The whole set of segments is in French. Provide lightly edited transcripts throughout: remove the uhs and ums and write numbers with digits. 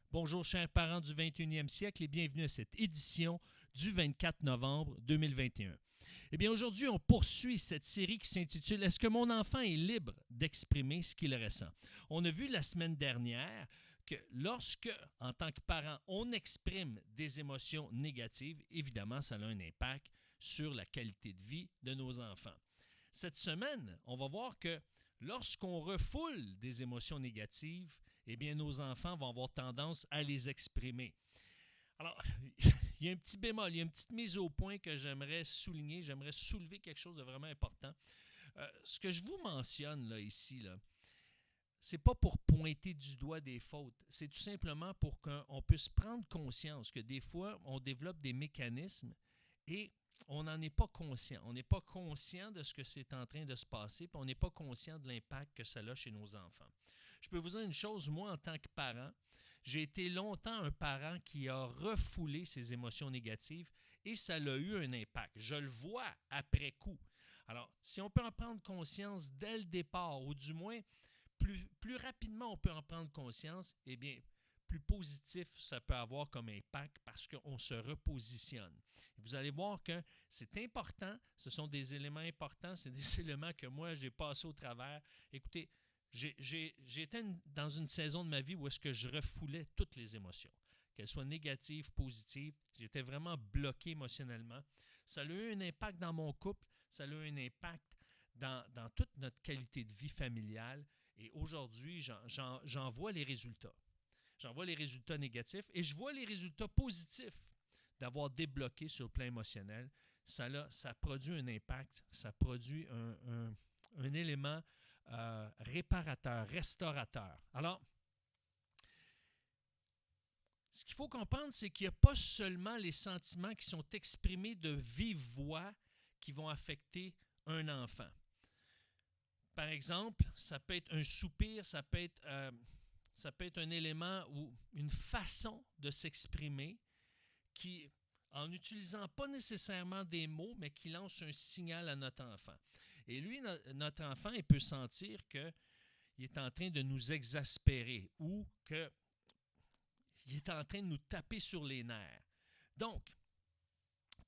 Bonjour chers parents du 21e siècle et bienvenue à cette édition du 24 novembre 2021. Eh bien aujourd'hui, on poursuit cette série qui s'intitule « Est-ce que mon enfant est libre d'exprimer ce qu'il ressent ?» On a vu la semaine dernière que lorsque, en tant que parent, on exprime des émotions négatives, évidemment, ça a un impact sur la qualité de vie de nos enfants. Cette semaine, on va voir que lorsqu'on refoule des émotions négatives, eh bien, nos enfants vont avoir tendance à les exprimer. Alors, il y a un petit bémol, il y a une petite mise au point que j'aimerais souligner, j'aimerais soulever quelque chose de vraiment important. Ce que je vous mentionne là, ici, c'est pas pour pointer du doigt des fautes, c'est tout simplement pour qu'on puisse prendre conscience que des fois, on développe des mécanismes et on n'en est pas conscient. On n'est pas conscient de ce que c'est en train de se passer, puis on n'est pas conscient de l'impact que ça a chez nos enfants. Je peux vous dire une chose, moi, en tant que parent, j'ai été longtemps un parent qui a refoulé ses émotions négatives et ça a eu un impact. Je le vois après coup. Alors, si on peut en prendre conscience dès le départ, ou du moins, plus rapidement on peut en prendre conscience, eh bien, plus positif ça peut avoir comme impact parce qu'on se repositionne. Vous allez voir que c'est important, ce sont des éléments importants, c'est des éléments que moi, j'ai passé au travers. Écoutez, j'étais dans une saison de ma vie où est-ce que je refoulais toutes les émotions, qu'elles soient négatives, positives. J'étais vraiment bloqué émotionnellement. Ça a eu un impact dans mon couple, ça a eu un impact dans toute notre qualité de vie familiale. Et aujourd'hui, j'en vois les résultats. J'en vois les résultats négatifs et je vois les résultats positifs d'avoir débloqué sur le plan émotionnel. Ça produit un impact, ça produit un élément réparateur, restaurateur. Alors, ce qu'il faut comprendre, c'est qu'il n'y a pas seulement les sentiments qui sont exprimés de vive voix qui vont affecter un enfant. Par exemple, ça peut être un soupir, ça peut être un élément ou une façon de s'exprimer qui, en n'utilisant pas nécessairement des mots, mais qui lance un signal à notre enfant. Et lui, notre enfant, il peut sentir qu'il est en train de nous exaspérer ou qu'il est en train de nous taper sur les nerfs. Donc,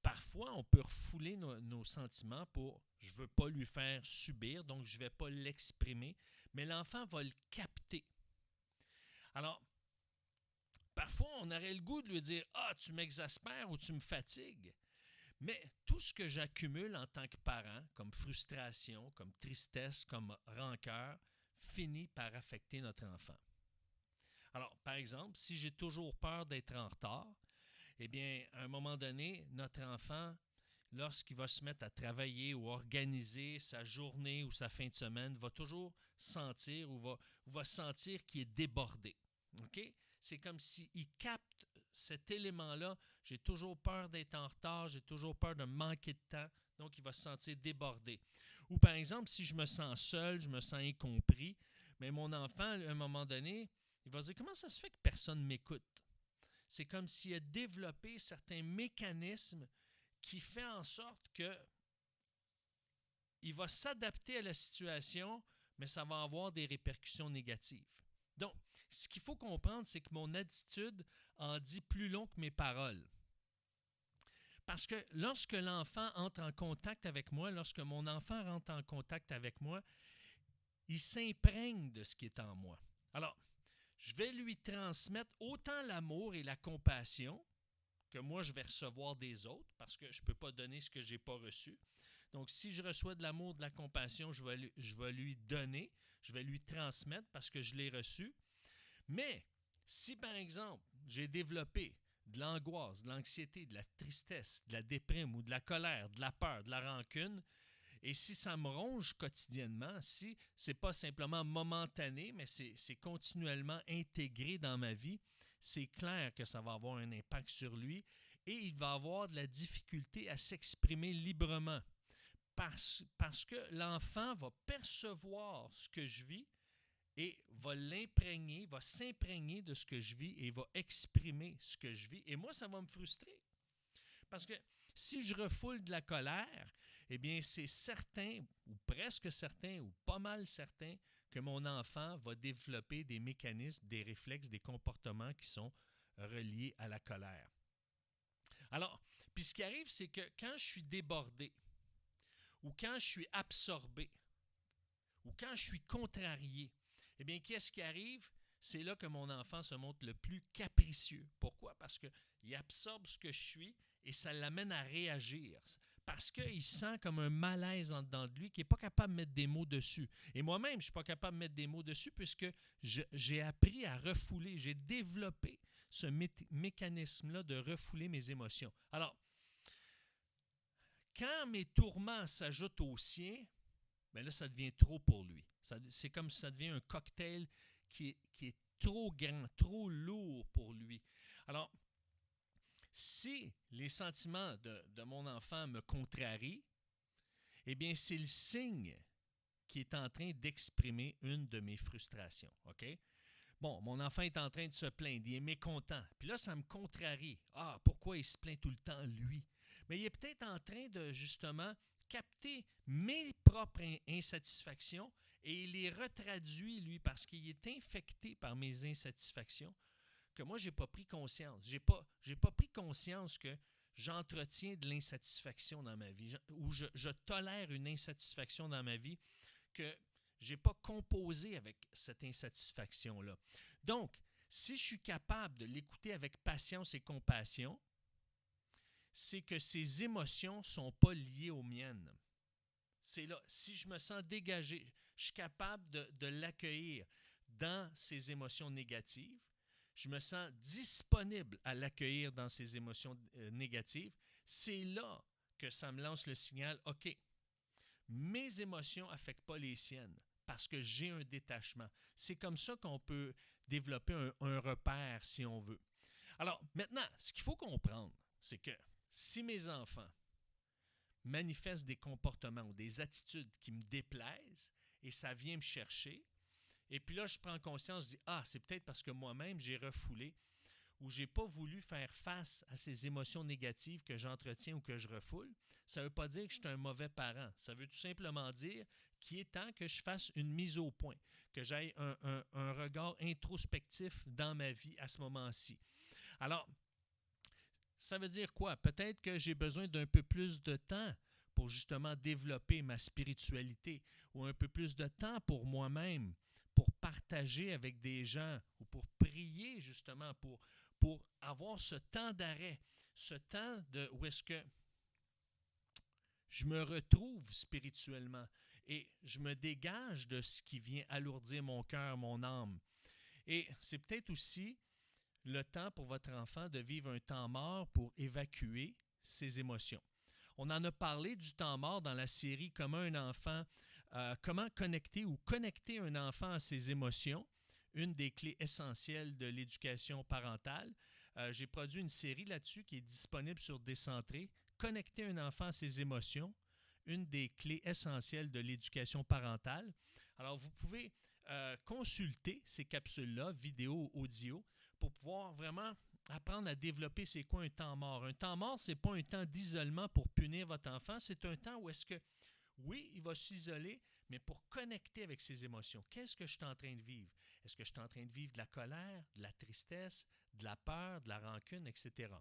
parfois, on peut refouler nos sentiments pour « je ne veux pas lui faire subir, donc je ne vais pas l'exprimer », mais l'enfant va le capter. Alors, parfois, on aurait le goût de lui dire « Ah, tu m'exaspères ou tu me fatigues ». Mais tout ce que j'accumule en tant que parent, comme frustration, comme tristesse, comme rancœur, finit par affecter notre enfant. Alors, par exemple, si j'ai toujours peur d'être en retard, eh bien, à un moment donné, notre enfant, lorsqu'il va se mettre à travailler ou organiser sa journée ou sa fin de semaine, va toujours sentir ou va sentir qu'il est débordé. OK? C'est comme s'il capte cet élément-là. J'ai toujours peur d'être en retard, j'ai toujours peur de manquer de temps, donc il va se sentir débordé. Ou par exemple, si je me sens seul, je me sens incompris, mais mon enfant, à un moment donné, il va se dire « Comment ça se fait que personne m'écoute? » C'est comme s'il a développé certains mécanismes qui font en sorte qu'il va s'adapter à la situation, mais ça va avoir des répercussions négatives. Donc, ce qu'il faut comprendre, c'est que mon attitude en dit plus long que mes paroles. Parce que lorsque l'enfant entre en contact avec moi, lorsque mon enfant rentre en contact avec moi, il s'imprègne de ce qui est en moi. Alors, je vais lui transmettre autant l'amour et la compassion que moi, je vais recevoir des autres parce que je ne peux pas donner ce que je n'ai pas reçu. Donc, si je reçois de l'amour, de la compassion, je vais lui donner, je vais lui transmettre parce que je l'ai reçu. Mais si, par exemple, j'ai développé de l'angoisse, de l'anxiété, de la tristesse, de la déprime ou de la colère, de la peur, de la rancune, et si ça me ronge quotidiennement, si ce n'est pas simplement momentané, mais c'est continuellement intégré dans ma vie, c'est clair que ça va avoir un impact sur lui et il va avoir de la difficulté à s'exprimer librement parce que l'enfant va percevoir ce que je vis et va l'imprégner, va s'imprégner de ce que je vis et va exprimer ce que je vis. Et moi, ça va me frustrer. Parce que si je refoule de la colère, eh bien, c'est certain, ou presque certain, ou pas mal certain, que mon enfant va développer des mécanismes, des réflexes, des comportements qui sont reliés à la colère. Alors, puis ce qui arrive, c'est que quand je suis débordé, ou quand je suis absorbé, ou quand je suis contrarié, eh bien, qu'est-ce qui arrive? C'est là que mon enfant se montre le plus capricieux. Pourquoi? Parce qu'il absorbe ce que je suis et ça l'amène à réagir. Parce qu'il sent comme un malaise en dedans de lui qu'il n'est pas capable de mettre des mots dessus. Et moi-même, je ne suis pas capable de mettre des mots dessus puisque j'ai appris à refouler. J'ai développé ce mécanisme-là de refouler mes émotions. Alors, quand mes tourments s'ajoutent aux siens, bien là, ça devient trop pour lui. C'est comme si ça devient un cocktail qui est trop grand, trop lourd pour lui. Alors, si les sentiments de mon enfant me contrarient, eh bien, c'est le signe qui est en train d'exprimer une de mes frustrations. OK? Bon, mon enfant est en train de se plaindre, il est mécontent. Puis là, ça me contrarie. Ah, pourquoi il se plaint tout le temps, lui? Mais il est peut-être en train de, justement, capter mes propres insatisfactions et il les retraduit, lui, parce qu'il est infecté par mes insatisfactions que moi, je n'ai pas pris conscience. Je n'ai pas pris conscience que j'entretiens de l'insatisfaction dans ma vie, ou je tolère une insatisfaction dans ma vie que je n'ai pas composé avec cette insatisfaction-là. Donc, si je suis capable de l'écouter avec patience et compassion, c'est que ces émotions ne sont pas liées aux miennes. C'est là, si je me sens dégagé, je suis capable de l'accueillir dans ces émotions négatives, je me sens disponible à l'accueillir dans ces émotions négatives, c'est là que ça me lance le signal, OK, mes émotions n'affectent pas les siennes parce que j'ai un détachement. C'est comme ça qu'on peut développer un repère si on veut. Alors maintenant, ce qu'il faut comprendre, c'est que si mes enfants manifestent des comportements ou des attitudes qui me déplaisent et ça vient me chercher, et puis là, je prends conscience, je dis « Ah, c'est peut-être parce que moi-même, j'ai refoulé ou je n'ai pas voulu faire face à ces émotions négatives que j'entretiens ou que je refoule. » Ça ne veut pas dire que je suis un mauvais parent. Ça veut tout simplement dire qu'il est temps que je fasse une mise au point, que j'aille un regard introspectif dans ma vie à ce moment-ci. Alors, ça veut dire quoi? Peut-être que j'ai besoin d'un peu plus de temps pour justement développer ma spiritualité ou un peu plus de temps pour moi-même, pour partager avec des gens ou pour prier justement, pour avoir ce temps d'arrêt, ce temps où est-ce que je me retrouve spirituellement et je me dégage de ce qui vient alourdir mon cœur, mon âme. Et c'est peut-être aussi le temps pour votre enfant de vivre un temps mort pour évacuer ses émotions. On en a parlé du temps mort dans la série Comment connecter un enfant à ses émotions, une des clés essentielles de l'éducation parentale. J'ai produit une série là-dessus qui est disponible sur Décentré. Connecter un enfant à ses émotions, une des clés essentielles de l'éducation parentale. Alors, vous pouvez consulter ces capsules-là, vidéo, audio, pour pouvoir vraiment apprendre à développer c'est quoi un temps mort. Un temps mort, ce n'est pas un temps d'isolement pour punir votre enfant, c'est un temps où est-ce que, oui, il va s'isoler, mais pour connecter avec ses émotions. Qu'est-ce que je suis en train de vivre? Est-ce que je suis en train de vivre de la colère, de la tristesse, de la peur, de la rancune, etc.?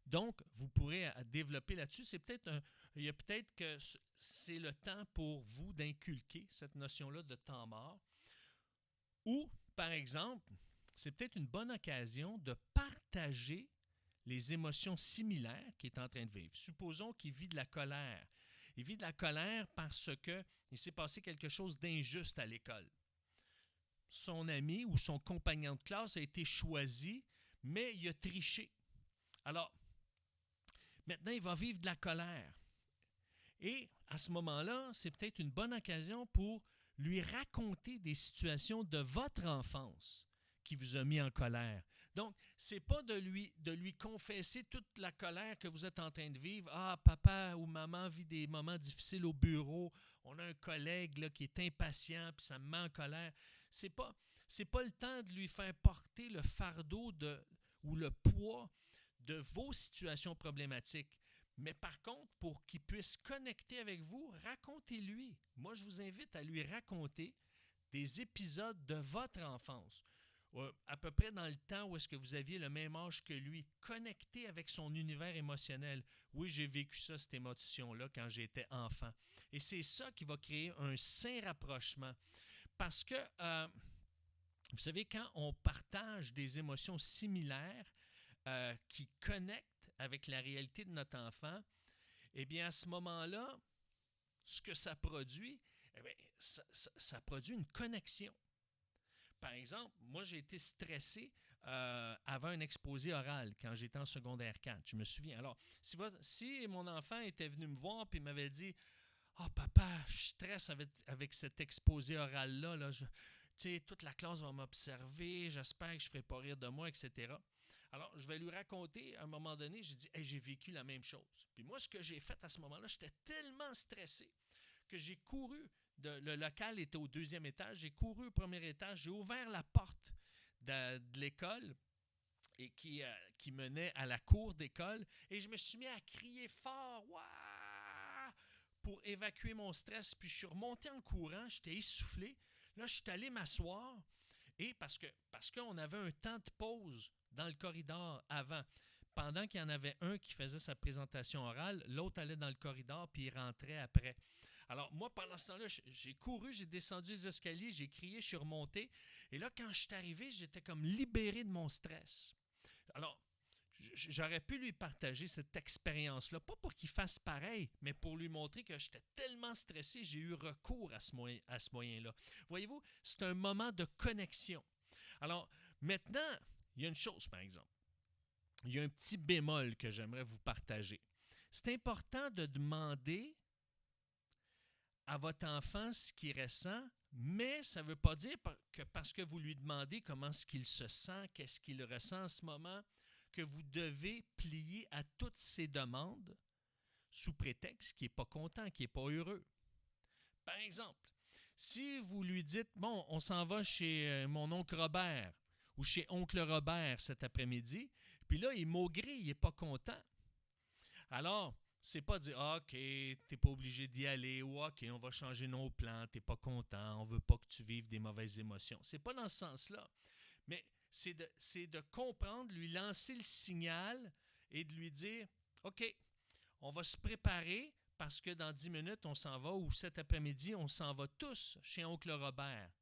Donc, vous pourrez développer là-dessus. Il y a peut-être que c'est le temps pour vous d'inculquer cette notion-là de temps mort. Ou, par exemple, c'est peut-être une bonne occasion de partager les émotions similaires qu'il est en train de vivre. Supposons qu'il vit de la colère. Il vit de la colère parce qu'il s'est passé quelque chose d'injuste à l'école. Son ami ou son compagnon de classe a été choisi, mais il a triché. Alors, maintenant, il va vivre de la colère. Et à ce moment-là, c'est peut-être une bonne occasion pour lui raconter des situations de votre enfance qui vous a mis en colère. Donc, ce n'est pas de lui confesser toute la colère que vous êtes en train de vivre. Ah, papa ou maman vit des moments difficiles au bureau. On a un collègue là, qui est impatient puis ça me met en colère. C'est pas le temps de lui faire porter le fardeau ou le poids de vos situations problématiques. Mais par contre, pour qu'il puisse connecter avec vous, racontez-lui. Moi, je vous invite à lui raconter des épisodes de votre enfance, à peu près dans le temps où est-ce que vous aviez le même âge que lui, connecté avec son univers émotionnel. Oui, j'ai vécu ça, cette émotion-là, quand j'étais enfant. Et c'est ça qui va créer un sain rapprochement. Parce que, vous savez, quand on partage des émotions similaires qui connectent avec la réalité de notre enfant, eh bien, à ce moment-là, ce que ça produit, eh bien, ça produit une connexion. Par exemple, moi, j'ai été stressé avant un exposé oral quand j'étais en secondaire 4. Je me souviens. Alors, si mon enfant était venu me voir et m'avait dit « Ah, papa, je stresse avec cet exposé oral-là. Là, toute la classe va m'observer. J'espère que je ne ferai pas rire de moi, etc. » Alors, je vais lui raconter, à un moment donné, j'ai dit hey, « j'ai vécu la même chose. » Puis moi, ce que j'ai fait à ce moment-là, j'étais tellement stressé que j'ai couru. Le local était au 2e étage. J'ai couru au 1er étage. J'ai ouvert la porte de l'école et qui menait à la cour d'école. Et je me suis mis à crier fort. Ouah! Pour évacuer mon stress. Puis je suis remonté en courant. J'étais essoufflé. Là, je suis allé m'asseoir. Et parce qu'on avait un temps de pause dans le corridor avant. Pendant qu'il y en avait un qui faisait sa présentation orale, l'autre allait dans le corridor puis il rentrait après. Alors, moi, pendant ce temps-là, j'ai couru, j'ai descendu les escaliers, j'ai crié, je suis remonté. Et là, quand je suis arrivé, j'étais comme libéré de mon stress. Alors, j'aurais pu lui partager cette expérience-là, pas pour qu'il fasse pareil, mais pour lui montrer que j'étais tellement stressé, j'ai eu recours à ce moyen-là. Voyez-vous, c'est un moment de connexion. Alors, maintenant, il y a une chose, par exemple. Il y a un petit bémol que j'aimerais vous partager. C'est important de demander à votre enfant ce qu'il ressent, mais ça ne veut pas dire que parce que vous lui demandez comment est-ce qu'il se sent, qu'est-ce qu'il ressent en ce moment, que vous devez plier à toutes ses demandes sous prétexte qu'il n'est pas content, qu'il n'est pas heureux. Par exemple, si vous lui dites « Bon, on s'en va chez mon oncle Robert ou chez oncle Robert cet après-midi », puis là, il est maugré, il n'est pas content. Alors, c'est pas dire ah, « OK, tu n'es pas obligé d'y aller » ou « OK, on va changer nos plans, tu n'es pas content, on ne veut pas que tu vives des mauvaises émotions. » C'est pas dans ce sens-là. Mais c'est de comprendre, lui lancer le signal et de lui dire « OK, on va se préparer parce que dans 10 minutes, on s'en va ou cet après-midi, on s'en va tous chez oncle Robert. »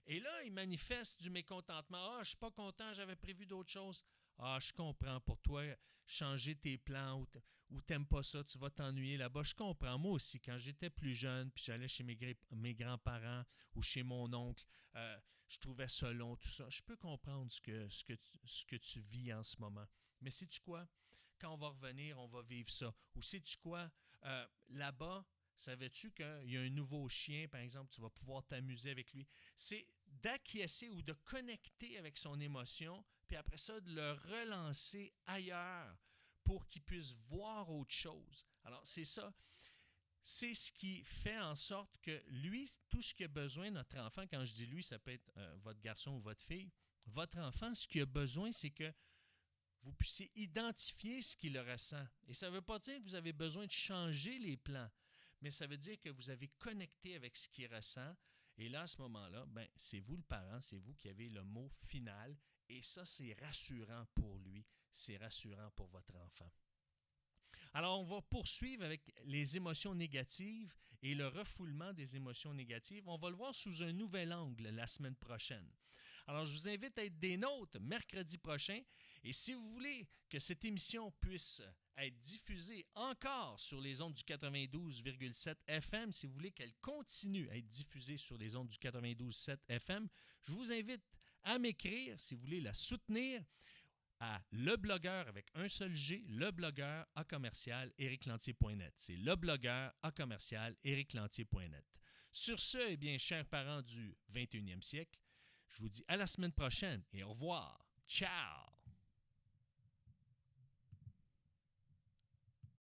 Et là, il manifeste du mécontentement. « Ah, je ne suis pas content, j'avais prévu d'autres choses. » « Ah, je comprends, pour toi, changer tes plans ou t'aimes pas ça, tu vas t'ennuyer là-bas. Je comprends, moi aussi, quand j'étais plus jeune, puis j'allais chez mes grands-parents ou chez mon oncle, je trouvais ça long, tout ça. Je peux comprendre ce que tu vis en ce moment. Mais sais-tu quoi? Quand on va revenir, on va vivre ça. Ou sais-tu quoi? Là-bas, savais-tu qu'il y a un nouveau chien, par exemple, tu vas pouvoir t'amuser avec lui? C'est d'acquiescer ou de connecter avec son émotion, puis après ça, de le relancer ailleurs pour qu'il puisse voir autre chose. Alors, c'est ça. C'est ce qui fait en sorte que lui, tout ce qu'il a besoin, notre enfant, quand je dis lui, ça peut être votre garçon ou votre fille, votre enfant, ce qu'il a besoin, c'est que vous puissiez identifier ce qu'il ressent. Et ça ne veut pas dire que vous avez besoin de changer les plans, mais ça veut dire que vous avez connecté avec ce qu'il ressent. Et là, à ce moment-là, c'est vous le parent, c'est vous qui avez le mot final. Et ça, c'est rassurant pour lui, c'est rassurant pour votre enfant. Alors, on va poursuivre avec les émotions négatives et le refoulement des émotions négatives. On va le voir sous un nouvel angle la semaine prochaine. Alors, je vous invite à être des nôtres mercredi prochain. Et si vous voulez que cette émission puisse être diffusée encore sur les ondes du 92,7 FM, si vous voulez qu'elle continue à être diffusée sur les ondes du 92,7 FM, je vous invite à m'écrire, si vous voulez la soutenir, à leblogueur avec un seul G, leblogueur@ericlantier.net. C'est leblogueur@ericlantier.net. Sur ce, eh bien, chers parents du 21e siècle, je vous dis à la semaine prochaine et au revoir. Ciao!